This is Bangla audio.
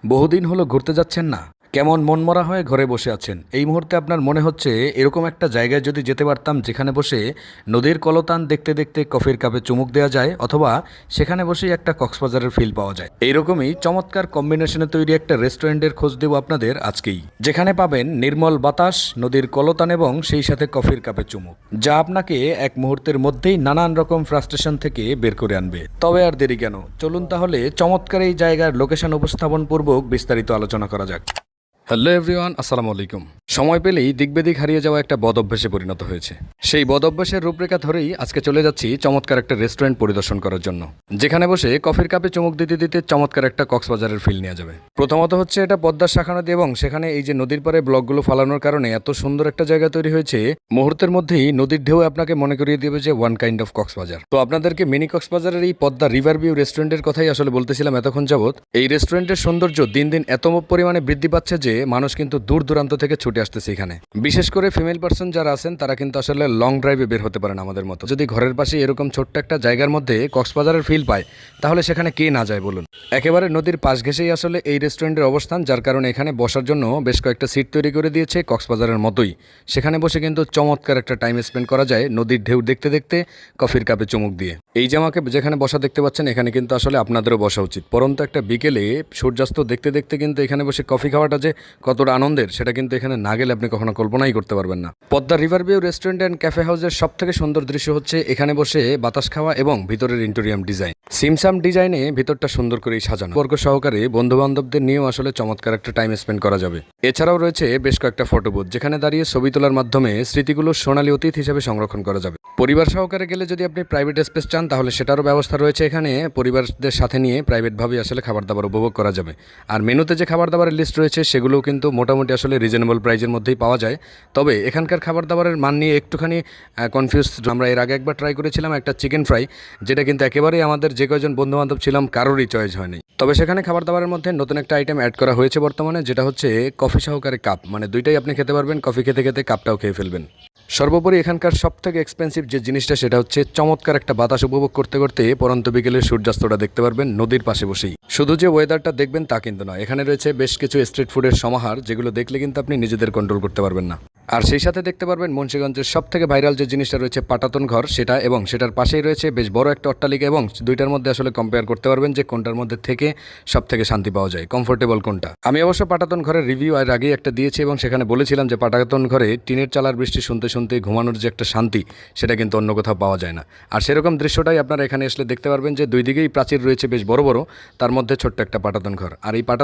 বহুদিন হলো ঘুরতে যাচ্ছেন না? কেমন মনমরা হয়ে ঘরে বসে আছেন? এই মুহূর্তে আপনার মনে হচ্ছে এরকম একটা জায়গায় যদি যেতে পারতাম যেখানে বসে নদীর কলতান দেখতে দেখতে কফির কাপে চুমুক দেওয়া যায়, অথবা সেখানে বসেই একটা কক্সবাজারের ফিল পাওয়া যায়। এইরকমই চমৎকার কম্বিনেশনে তৈরি একটা রেস্টুরেন্টের খোঁজ দেব আপনাদের আজকেই, যেখানে পাবেন নির্মল বাতাস, নদীর কলতান এবং সেই সাথে কফির কাপে চুমুক, যা আপনাকে এক মুহূর্তের মধ্যেই নানান রকম ফ্রাস্ট্রেশন থেকে বের করে আনবে। তবে আর দেরি কেন, চলুন তাহলে চমৎকার এই জায়গার লোকেশন উপস্থাপন পূর্বক বিস্তারিত আলোচনা করা যাক। হ্যালো এভরিওয়ান, আসসালামু আলাইকুম। সময় পেলেই দিকবেদিক হারিয়ে যাওয়া একটা বদ অভ্যাসে পরিণত হয়েছে। সেই বদ অভ্যাসের রূপরেখা ধরেই আজকে চলে যাচ্ছি চমৎকার একটা রেস্টুরেন্ট পরিদর্শন করার জন্য, যেখানে বসে কফির কাপে চুমুক দিতে দিতে চমৎকার একটা কক্সবাজারের ফিল নেওয়া যাবে। প্রথমত হচ্ছে এটা পদ্মার শাখা নদী, এবং সেখানে এই যে নদীর পাড়ে ব্লকগুলো ফালানোর কারণে এত সুন্দর একটা জায়গা তৈরি হয়েছে, মুহূর্তের মধ্যেই নদীর ঢেউ আপনাকে মনে করিয়ে দেবে যে ওয়ান কাইন্ড অফ কক্সবাজার। তো আপনাদেরকে মিনি কক্সবাজারের এই পদ্মা রিভার ভিউ রেস্টুরেন্টের কথাই আসলে বলতেছিলাম এতক্ষণ যাবত। এই রেস্টুরেন্টের সৌন্দর্য দিন দিন এত পরিমাণে বৃদ্ধি পাচ্ছে যে মানুষ কিন্তু দূর দূরান্ত থেকে ছুটে আসতেছে এখানে। বিশেষ করে ফিমেল পার্সন যারা আছেন তারা কিন্তু আসলে লং ড্রাইভে বের হতে পারেন আমাদের মতো। যদি ঘরের পাশে এরকম ছোট্ট একটা জায়গার মধ্যে কক্সবাজারের ফিল পায়, তাহলে সেখানে কে না যায় বলুন। একেবারে নদীর পাশ ঘেঁষেই আসলে এই রেস্টুরেন্টের অবস্থান, যার কারণে এখানে বসার জন্য বেশ কয়েকটা সিট তৈরি করে দিয়েছে কক্সবাজারের মতোই। সেখানে বসে কিন্তু চমৎকার একটা টাইম স্পেন্ড করা যায় নদীর ঢেউ দেখতে দেখতে কফির কাপে চুমুক দিয়ে। এই যে আমাকে যেখানে বসা দেখতে পাচ্ছেন, এখানে কিন্তু আসলে আপনাদেরও বসা উচিত। পরন্ত একটা বিকেলে সূর্যাস্ত দেখতে দেখতে কিন্তু এখানে বসে কফি খাওয়াটা যে কতটা আনন্দের, সেটা কিন্তু এখানে না গেলে আপনি কখনো কল্পনাই করতে পারবেন না। Padma river view restaurant and cafe হাউসের সব থেকে সুন্দর দৃশ্য হচ্ছে এখানে বসে বাতাস খাওয়া এবং ভিতরের ইন্টেরিয়াম ডিজাইন, সিমসাম ডিজাইনে ভিতরটা সুন্দর করেই সাজানো। বর্গ সহকারে বন্ধু বান্ধবদের নিয়েও আসলে চমৎকার একটা টাইম স্পেন্ড করা যাবে। এছাড়াও রয়েছে বেশ কয়েকটা ফটো বুথ, যেখানে দাঁড়িয়ে ছবি তোলার মাধ্যমে স্মৃতিগুলো সোনালী অতীত হিসেবে সংরক্ষণ করা যাবে। পরিবার সহকারে গেলে যদি আপনি প্রাইভেট স্পেস চান, তাহলে সেটারও ব্যবস্থা রয়েছে এখানে। পরিবারদের সাথে নিয়ে প্রাইভেটভাবে আসলে খাবার দাবার উপভোগ করা যাবে। আর মেনুতে যে খাবার দাবারের লিস্ট রয়েছে সেগুলোও কিন্তু মোটামুটি আসলে রিজনেবল প্রাইজের মধ্যেই পাওয়া যায়। তবে এখানকার খাবার দাবারের মান নিয়ে একটুখানি কনফিউজ। আমরা এর আগে একবার ট্রাই করেছিলাম একটা চিকেন ফ্রাই, যেটা কিন্তু একেবারেই আমাদের যে কয়জন বন্ধু বান্ধব ছিলাম কারোরই চয়েস হয়নি। তবে সেখানে খাবার দাবারের মধ্যে নতুন একটা আইটেম অ্যাড করা হয়েছে বর্তমানে, যেটা হচ্ছে কফি সহকারে কাপ। মানে দুইটাই আপনি খেতে পারবেন, কফি খেতে খেতে কাপটাও খেয়ে ফেলবেন। সর্বোপরি এখানকার সব থেকে এক্সপেন্সিভ যে জিনিসটা, সেটা হচ্ছে চমৎকার একটা বাতাস উপভোগ করতে করতে পরন্ত বিকেলের সূর্যাস্তটা দেখতে পারবেন নদীর পাশে বসেই। শুধু যে ওয়েদারটা দেখবেন তা কিন্তু নয়, এখানে রয়েছে বেশ কিছু স্ট্রিট ফুডের সমাহার, যেগুলো দেখলে কিন্তু আপনি নিজেদের কন্ট্রোল করতে পারবেন না। আর সেই সাথে দেখতে পারবেন মুন্সিগঞ্জের সব থেকে ভাইরাল যে জিনিসটা রয়েছে পাটাতন ঘর, সেটা, এবং সেটার পাশেই রয়েছে বেশ বড় একটা অট্টালিকা, এবং দুইটার মধ্যে আসলে কম্পেয়ার করতে পারবেন যে কোনটার মধ্যে থেকে সব থেকে শান্তি পাওয়া যায়, কমফোর্টেবল কোনটা। আমি অবশ্য পাটাতন ঘরের রিভিউ এর আগেই একটা দিয়েছি, এবং সেখানে বলেছিলাম যে পাটাতন ঘরে টিনের চালার বৃষ্টি শুনতে শুনতে ঘুমানোর যে একটা শান্তি, সেটা কিন্তু অন্য কোথাও পাওয়া যায় না। আর সেরকম দৃশ্যটাই আপনারা এখানে আসলে দেখতে পারবেন যে দুই দিকেই প্রাচীর রয়েছে বেশ বড় বড়, তার মধ্যে ছোট্ট একটা পাটাতন ঘর। আর এই পাটাতন